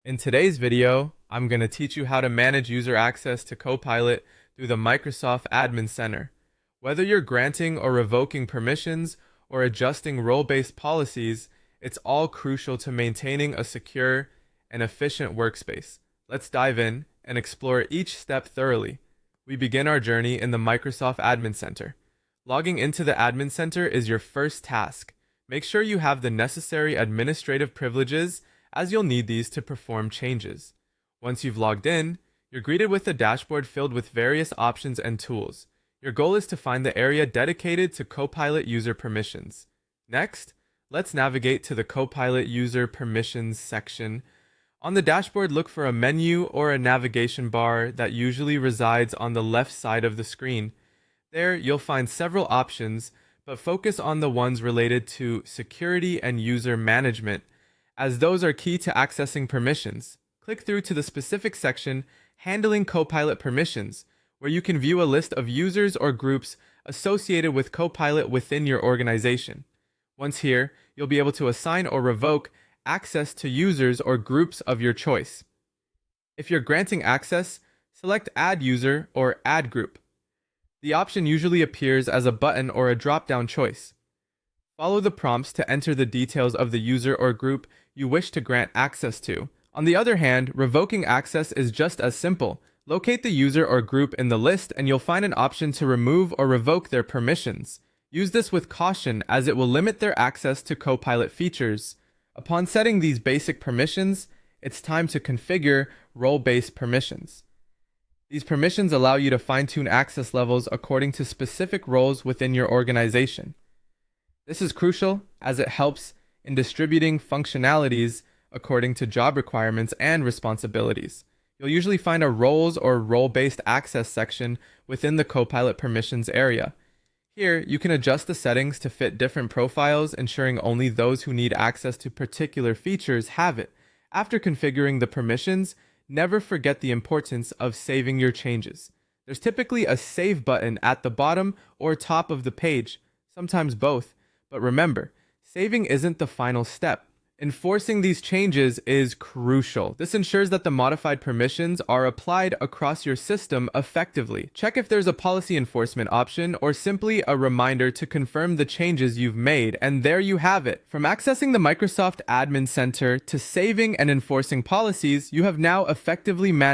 In today's video, I'm going to teach you how to manage user access to Copilot through the Microsoft Admin Center. Whether you're granting or revoking permissions or adjusting role-based policies, it's all crucial to maintaining a secure and efficient workspace. Let's dive in and explore each step thoroughly. We begin our journey in the Microsoft Admin Center. Logging into the Admin Center is your first task. Make sure you have the necessary administrative privileges, as you'll need these to perform changes. Once you've logged in, you're greeted with a dashboard filled with various options and tools. Your goal is to find the area dedicated to Copilot user permissions. Next, let's navigate to the Copilot user permissions section. On the dashboard, look for a menu or a navigation bar that usually resides on the left side of the screen. There, you'll find several options, but focus on the ones related to security and user management, as those are key to accessing permissions. Click through to the specific section, Handling Copilot Permissions, where you can view a list of users or groups associated with Copilot within your organization. Once here, you'll be able to assign or revoke access to users or groups of your choice. If you're granting access, select Add User or Add Group. The option usually appears as a button or a drop-down choice. Follow the prompts to enter the details of the user or group you wish to grant access to. On the other hand, revoking access is just as simple. Locate the user or group in the list and you'll find an option to remove or revoke their permissions. Use this with caution, as it will limit their access to Copilot features. Upon setting these basic permissions, it's time to configure role-based permissions. These permissions allow you to fine-tune access levels according to specific roles within your organization. This is crucial as it helps in distributing functionalities according to job requirements and responsibilities. You'll usually find a roles or role-based access section within the Copilot permissions area. Here, you can adjust the settings to fit different profiles, ensuring only those who need access to particular features have it. After configuring the permissions, never forget the importance of saving your changes. There's typically a save button at the bottom or top of the page, sometimes both. But remember, saving isn't the final step. Enforcing these changes is crucial. This ensures that the modified permissions are applied across your system effectively. Check if there's a policy enforcement option or simply a reminder to confirm the changes you've made, and there you have it. From accessing the Microsoft Admin Center to saving and enforcing policies, you have now effectively managed